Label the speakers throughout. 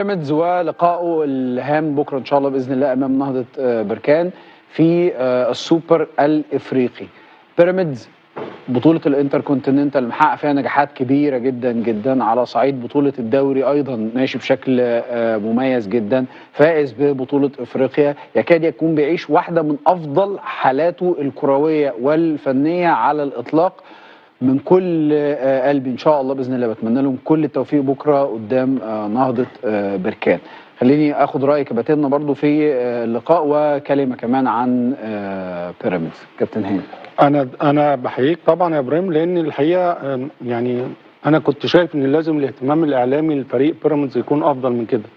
Speaker 1: بيراميدز ولقائه الهام بكره ان شاء الله باذن الله امام نهضه بركان في السوبر الافريقي. بيراميدز بطوله الانتركونتيننتال محقق فيها نجاحات كبيره جدا جدا، على صعيد بطوله الدوري ايضا ماشي بشكل مميز جدا، فائز ببطوله افريقيا، يكاد يكون بيعيش واحده من افضل حالاته الكرويه والفنيه على الاطلاق. من كل قلبي ان شاء الله باذن الله بتمنى لهم كل التوفيق بكره قدام نهضه بركان. خليني اخد راي كباتننا برضو في اللقاء وكلمه كمان عن بيراميدز. كابتن هاني،
Speaker 2: انا بحييك طبعا يا ابراهيم، لان الحقيقه يعني انا كنت شايف ان لازم الاهتمام الاعلامي لفريق بيراميدز يكون افضل من كده.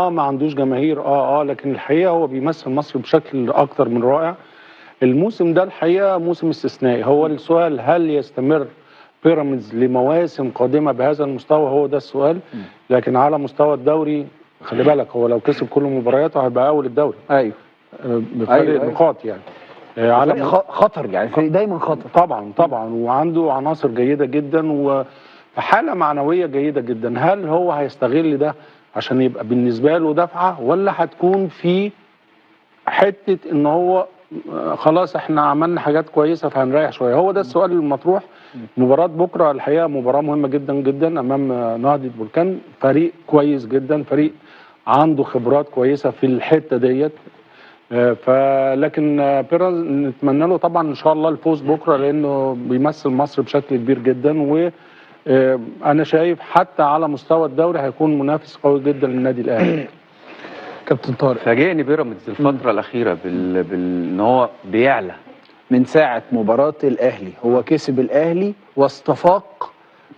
Speaker 2: ما عندوش جماهير لكن الحقيقه هو بيمثل مصر بشكل اكتر من رائع. الموسم ده الحقيقه موسم استثنائي. هو السؤال هل يستمر بيراميدز لمواسم قادمه بهذا المستوى؟ هو ده السؤال. لكن على مستوى الدوري خلي بالك، هو لو كسب كل مبارياته هيبقى اول الدوري.
Speaker 1: ايوه
Speaker 2: بفرق نقاط يعني.
Speaker 1: على خطر يعني، فريق دايما خطر.
Speaker 2: طبعا وعنده عناصر جيده جدا وحاله معنويه جيده جدا. هل هو هيستغل ده عشان يبقى بالنسبه له دفعه، ولا هتكون في حته ان هو خلاص احنا عملنا حاجات كويسه فهنريح شويه؟ هو ده السؤال المطروح. مباراه بكره الحقيقه مباراه مهمه جدا جدا امام نهضه بركان، فريق كويس جدا، فريق عنده خبرات كويسه في الحته ديت. فلكن بيراميدز نتمنى له طبعا ان شاء الله الفوز بكره، لانه بيمثل مصر بشكل كبير جدا، وانا شايف حتى على مستوى الدوري هيكون منافس قوي جدا للنادي الاهلي.
Speaker 1: كابتن طارق،
Speaker 3: فاجئني بيراميدز الفتره الاخيره ان هو بيعلى
Speaker 1: من ساعه مباراه الاهلي. هو كسب الاهلي واستفاق.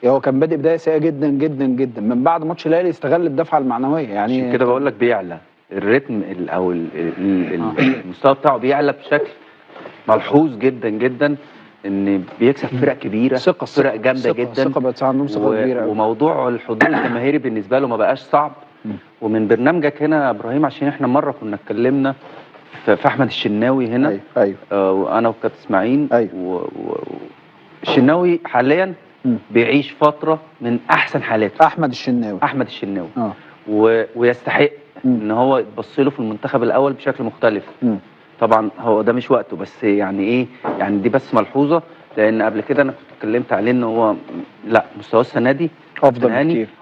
Speaker 1: هو كان بادئ بدايه سيئه جدا جدا جدا، من بعد ماتش الاهلي استغل الدفعه المعنويه. يعني
Speaker 3: عشان كده بقول لك بيعلى الريتم او المستوى بتاعه بيعلى بشكل ملحوظ جدا جدا، ان بيكسب فرق كبيره، فرق جامده جدا.
Speaker 1: ثقه بقت عندهم ثقه كبيره قوي.
Speaker 3: وموضوع الحضور الجماهيري بالنسبه له ما بقاش صعب. ومن برنامجك هنا يا ابراهيم، عشان احنا مره كنا اتكلمنا في احمد الشناوي هنا.
Speaker 1: ايوه
Speaker 3: وانا وكابتن اسماعيل.
Speaker 1: ايوه.
Speaker 3: الشناوي حاليا بيعيش فتره من احسن حالاته.
Speaker 1: احمد الشناوي
Speaker 3: ويستحق ان هو يتبص له في المنتخب الاول بشكل مختلف. طبعا هو ده مش وقته، بس يعني ايه، يعني دي بس ملحوظه، لان قبل كده انا كنت اتكلمت عليه ان هو لا، مستواه السنه دي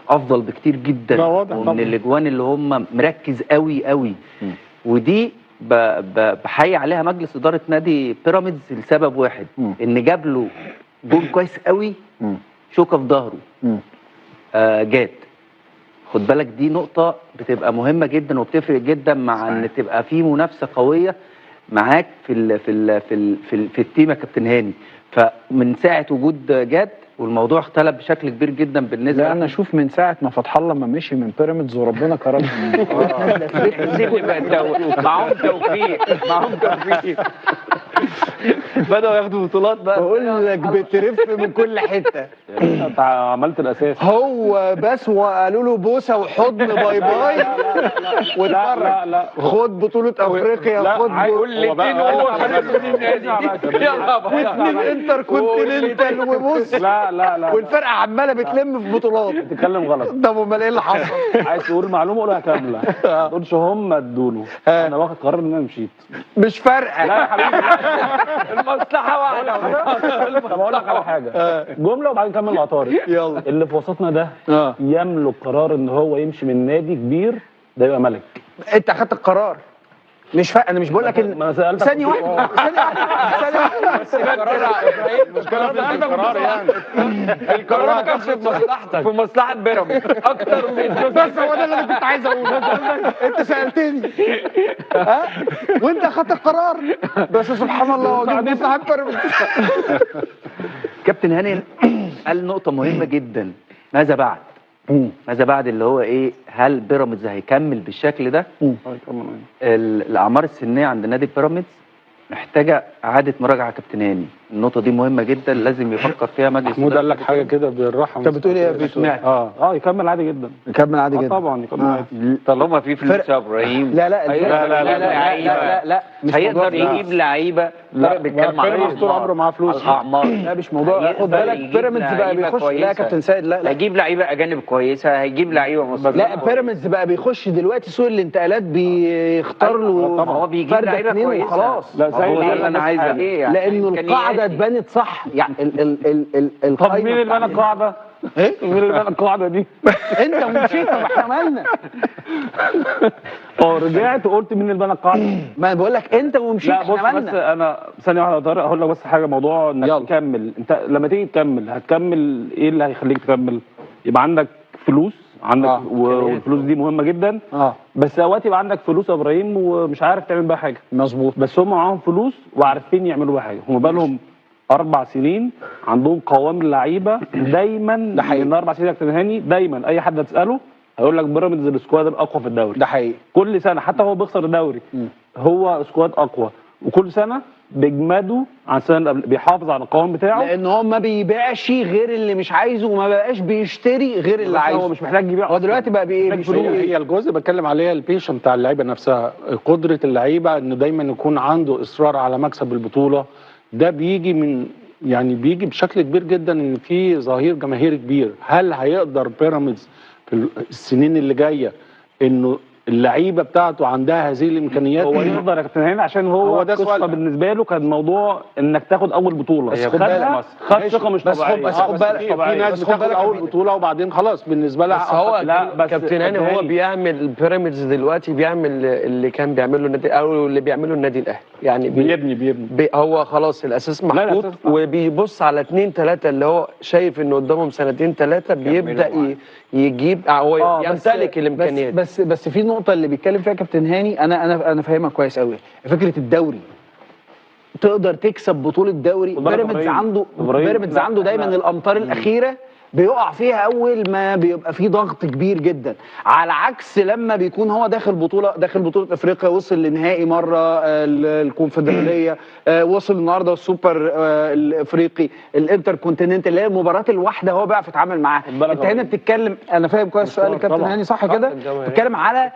Speaker 3: افضل بكتير جدا، ومن الاجوان اللي هم مركز قوي قوي. ودي بحيي عليها مجلس اداره نادي بيراميدز لسبب واحد، ان جاب له جول كويس قوي، شوكه في ظهره. جات، خد بالك دي نقطه بتبقى مهمه جدا وبتفرق جدا مع ان تبقى في منافسه قويه معاك في التيم يا كابتن هاني. فمن ساعه وجود جاد والموضوع اختلف بشكل كبير جدا بالنسبه
Speaker 1: لا، انا اشوف من ساعه ما فتح الله ما مشي من بيراميدز وربنا كرمه.
Speaker 3: معاهم توفيق بدأوا ياخدوا بطولات بقى.
Speaker 1: بقول لك بترف من كل حته.
Speaker 2: انت عملت الاساس.
Speaker 1: هو بس وقالوا له بوسه وحضن باي باي واتفرج.
Speaker 2: لا
Speaker 1: خد بطوله افريقيا، خد
Speaker 3: الاثنين هو
Speaker 1: واثنين انتر كونتيننتال وبص.
Speaker 2: لا
Speaker 1: والفرقه عماله بتلم في بطولات.
Speaker 2: بتتكلم غلط.
Speaker 1: طب امال ايه اللي حصل؟
Speaker 2: عايز تقول معلومه قولها كامله. ما تقولش هم ادوا له. انا واخد قرار ان انا مشيت.
Speaker 1: مش فارقه.
Speaker 2: لا يا حبيبي،
Speaker 3: المصلحه واحده.
Speaker 2: طب اقول لك على حاجه، جمله وبعدين نكمل مع طارق.
Speaker 1: يلا.
Speaker 2: اللي في وسطنا ده يملك قرار ان هو يمشي من نادي كبير، ده يبقى ملك.
Speaker 1: انت اخدت القرار. مش فارق. انا مش بقول لك ثانيه واحده.
Speaker 2: القرار يعني
Speaker 3: القرار ما كانش في مصلحتك، في مصلحه بيراميدز اكتر من
Speaker 1: بس. هو ده اللي انا كنت عايز اقوله. انت سالتني وانت اخدت القرار، بس سبحان الله جبت مصلحه بيراميدز.
Speaker 3: كابتن هاني قال نقطه مهمه جدا. ماذا بعد اللي هو ايه؟ هل بيراميدز هيكمل بالشكل ده؟ الاعمار السنيه عند نادي بيراميدز محتاجه اعاده مراجعه كابتن هاني. النقطه دي مهمه جدا، لازم يفكر فيها مجلس
Speaker 2: محمود قال لك حاجه كده بالراحه.
Speaker 1: انت بتقول ايه يا بيتو؟
Speaker 2: يكمل عادي جدا.
Speaker 1: يكمل عادي جدا
Speaker 2: طبعا يكمل عادي.
Speaker 3: طالما في فلوس يا ابراهيم.
Speaker 1: لا لا
Speaker 3: لا
Speaker 1: مش
Speaker 3: هيقدر يجيب لعيبه.
Speaker 2: لا
Speaker 3: بيتكلم على
Speaker 2: بيراميدز طول عمره معاه فلوس.
Speaker 3: الاعمار.
Speaker 1: لا مش موضوع، خد بالك بيراميدز بقى بيخش. لا يا كابتن سيد، لا
Speaker 3: هيجيب لعيبه اجانب كويسه، هيجيب لعيبه مصريه.
Speaker 1: لا بيراميدز بقى بيخش دلوقتي سوق الانتقالات، بيختار له
Speaker 3: طبعا هو بيجيب لعيبه كويسه
Speaker 1: وخلاص.
Speaker 2: لا
Speaker 3: هو ده اللي انا عايز ايه،
Speaker 1: لانه القاعده اتبنت صح يعني.
Speaker 2: طب مين اللي بنى القاعده؟
Speaker 1: ايه؟
Speaker 2: مين اللي بنى القاعده دي؟
Speaker 1: انت ومشيت، ما احنا مالنا.
Speaker 2: رجعت وقلت مين اللي بنى القاعده؟
Speaker 1: ما انا بقول لك انت ومشيت،
Speaker 2: لا بص،
Speaker 1: احنا
Speaker 2: بس
Speaker 1: مالنا.
Speaker 2: انا ثانيه واحده يا طارق اقول لك بس حاجه. موضوع انك
Speaker 1: يلا.
Speaker 2: تكمل، انت لما تيجي تكمل هتكمل ايه اللي هيخليك تكمل؟ يبقى عندك فلوس، عندك والفلوس دي مهمه جدا. بس اوقات يبقى عندك فلوس يا ابراهيم ومش عارف تعمل بيها حاجه.
Speaker 1: مظبوط.
Speaker 2: بس هم معاهم فلوس وعارفين يعملوا بيها حاجه. هم بقى لهم 4 سنين عندهم قوام اللعيبه دايما.
Speaker 1: ده حقيقي.
Speaker 2: من 4 سنين يا كابتن هاني دايما اي حد هتساله هيقول لك بيراميدز السكواد الاقوى في الدوري.
Speaker 1: ده حقيقي.
Speaker 2: كل سنه حتى هو بيخسر الدوري هو سكواد اقوى، وكل سنه بيجمدوا عن السنه اللي قبل، بيحافظ على القوام بتاعه،
Speaker 1: لان هو ما بيبيعش غير اللي مش عايزه، وما بقاش بيشتري غير اللي عايزه.
Speaker 2: هو مش محتاج يبيع.
Speaker 1: هو دلوقتي بقى
Speaker 2: هي الجزء بتكلم عليها البيشن بتاع اللعيبه نفسها، قدره اللعيبه ان دايما يكون عنده اصرار على مكسب البطوله. ده بيجي من يعني بيجي بشكل كبير جدا ان في ظهير جماهيري كبير. هل هيقدر بيراميدز في السنين اللي جايه انه اللعيبه بتاعته عندها هذه الامكانيات؟ هو يقدر يا كابتن هاني عشان هو
Speaker 1: ده
Speaker 2: قصه
Speaker 1: سؤال.
Speaker 2: بالنسبه له كان موضوع انك تاخد اول بطوله.
Speaker 1: بس خد بالك،
Speaker 2: خد ثقه مش طبيعيه.
Speaker 1: بس خد بالك
Speaker 2: في ناس بتاخد اول بطوله وبعدين خلاص بالنسبه لها.
Speaker 4: بس هو
Speaker 2: لا بس
Speaker 4: كابتن هاني هو بيعمل بيراميدز دلوقتي، بيعمل اللي كان بيعمله النادي او اللي بيعمله النادي الاهلي يعني.
Speaker 2: بيبني
Speaker 4: هو خلاص الاساس محطوط، وبيبص على 2 3 اللي هو شايف انه قدامهم 2 3 بيبدا يجيب هو يمتلك الامكانيات.
Speaker 1: بس في نقطه اللي بيتكلم فيها كابتن هاني، انا فاهمها كويس قوي. فكره الدوري، تقدر تكسب بطوله دوري. بيراميدز عنده دايما الامتار الاخيره بيقع فيها اول ما بيبقى في ضغط كبير جدا، على عكس لما بيكون هو داخل بطوله افريقيا. وصل لنهائي مره الكونفدراليه، وصل النهارده السوبر الافريقي، الانتر كونتيننتال، اللي هي المباراه الواحده هو بيعرف يتعامل معاها. انت هنا بتتكلم، انا فاهم كويس سؤال الكابتن هاني صح كده؟ بتتكلم على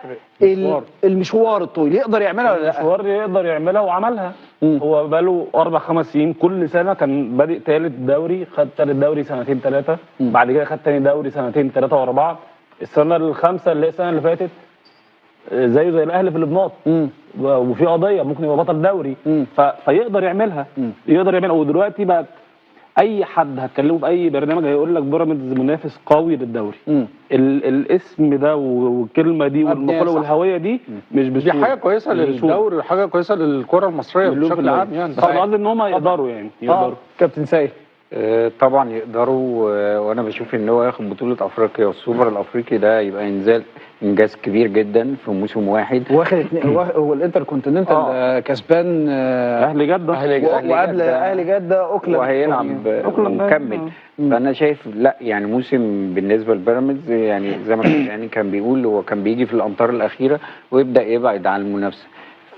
Speaker 1: المشوار الطويل، يقدر يعملها ولا لا؟
Speaker 2: المشوار يقدر يعملها وعملها. هو بقاله 4 5 سنين كل سنه كان بادئ ثالث دوري، خد ثالث دوري 2 3، بعد كده خد ثاني دوري 2 3 ورا بعض. السنه الخامسه اللي هي السنه اللي فاتت زيه زي الاهلي في البناط، وفي قضيه ممكن يبقى بطل دوري. فيقدر يعملها، يقدر يعملها. ودلوقتي بقى اي حد هتكلمه في اي برنامج هيقول لك بيراميدز منافس قوي للدوري. الاسم ده والكلمه دي والمقوله والهويه دي مش بسهوله. دي حاجه كويسه للدوري، حاجه كويسه للكره المصريه بشكل عام يعني.
Speaker 4: قصدي
Speaker 2: ان هم يقدروا يعني يقدروا.
Speaker 1: كابتن سيد
Speaker 5: طبعا يقدروا، وانا بشوف ان هو ياخد بطوله افريقيا والسوبر الافريقي ده يبقى انجاز كبير جدا في موسم واحد.
Speaker 1: واخد هو الانتر كونتيننتال كسبان
Speaker 2: اهلي جده،
Speaker 1: وقبل اهلي جده اوكلاند،
Speaker 5: وهيلعب ومكمل. فانا شايف لا يعني موسم بالنسبه لبيراميدز يعني زي ما يعني كان بيقول، هو كان بيجي في الامتار الاخيره ويبدا يبعد عن المنافسه.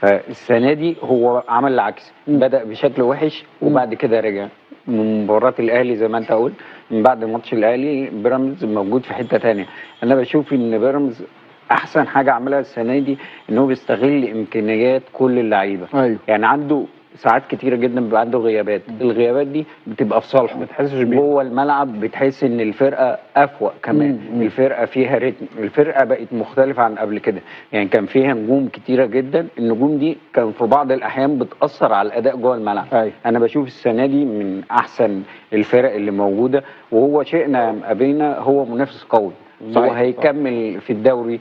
Speaker 5: فالسنه دي هو عمل العكس، بدا بشكل وحش وبعد كده رجع. من مباراه الاهلي زي ما انت قلت، من بعد ماتش الاهلي بيراميدز موجود في حته ثانيه. انا بشوف ان بيراميدز احسن حاجه عملها السنه دي ان هو بيستغل امكانيات كل اللعيبه.
Speaker 1: أيوه.
Speaker 5: يعني عنده ساعات كتيره جدا بيبقى عنده غيابات، الغيابات دي بتبقى في صالحه،
Speaker 2: ما بتحسش بيه
Speaker 5: جوه الملعب. بتحس ان الفرقه افوق كمان، الفرقه فيها رتم، الفرقه بقت مختلفه عن قبل كده. يعني كان فيها نجوم كتيره جدا، النجوم دي كان في بعض الاحيان بتاثر على الاداء جوه الملعب.
Speaker 1: أيوه.
Speaker 5: انا بشوف السنه دي من احسن الفرق اللي موجوده، وهو شئنا ام ابينا هو منافس قوي. هو هيكمل في الدوري.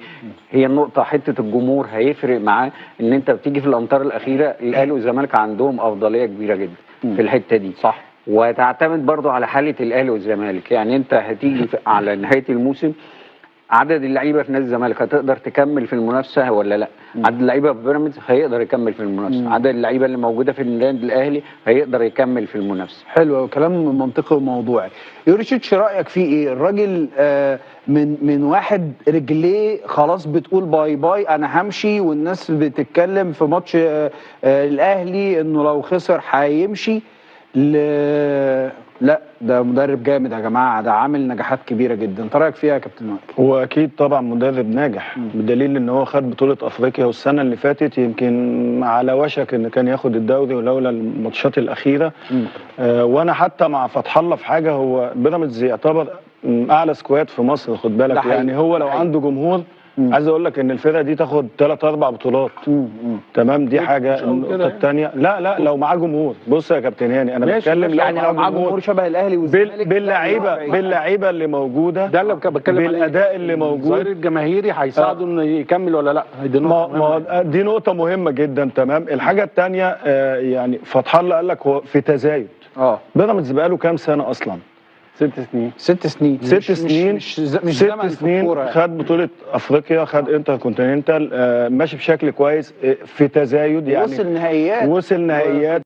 Speaker 5: هي النقطة حتة الجمهور هيفرق معاه، ان انت بتيجي في الامتار الاخيرة الاهلي والزمالك عندهم افضلية كبيرة جدا في الحتة دي.
Speaker 1: صح.
Speaker 5: وتعتمد برضو على حالة الاهلي والزمالك. يعني انت هتيجي على نهاية الموسم عدد اللعيبه في نادي الزمالك هتقدر تكمل في المنافسه ولا لا؟ عدد اللعيبه في بيراميدز هيقدر يكمل في المنافسه، عدد اللعيبه اللي موجوده في النادي الاهلي هيقدر يكمل في المنافسه.
Speaker 1: حلو، كلام منطقي وموضوعي. يوريتش رايك فيه ايه؟ الراجل من واحد رجليه خلاص بتقول باي باي انا همشي، والناس بتتكلم في ماتش الاهلي انه لو خسر هيمشي، لا ده مدرب جامد يا جماعه، ده عامل نجاحات كبيره جدا. انت رايك فيها يا كابتن وائل؟
Speaker 2: هو اكيد طبعا مدرب ناجح، بدليل ان هو خد بطوله افريقيا، والسنه اللي فاتت يمكن على وشك ان كان ياخد الدوري ولولا الماتشات الاخيره. وانا حتى مع فتح الله في حاجه، هو بيراميدز يعتبر اعلى سكواد في مصر، خد بالك. يعني هو لو عنده جمهور، عايز اقول لك ان الفرقه دي تاخد 3-4 بطولات. تمام، دي حاجه. النقطه الثانيه، لا لو معاه جمهور. بص يا كابتن هاني، انا بتكلم
Speaker 1: يعني لو معاه جمهور شبه الاهلي والزمالك،
Speaker 2: باللعيبه اللي موجوده،
Speaker 6: ده اللي بتكلم
Speaker 2: بالاداء اللي موجود،
Speaker 6: الظهير الجماهيري هيساعده انه يكمل ولا لا؟
Speaker 2: دي نقطه مهمه جدا. تمام. الحاجه الثانيه يعني فتح الله قال لك هو في تزايد. بيراميدز بقاله كام سنه اصلا؟
Speaker 6: 6 سنين.
Speaker 2: 6 سنين.
Speaker 1: مش 6
Speaker 2: سنين خد بطولة افريقيا، خد انتر كونتيننتال، ماشي بشكل كويس، في تزايد يعني.
Speaker 1: وصل نهائيات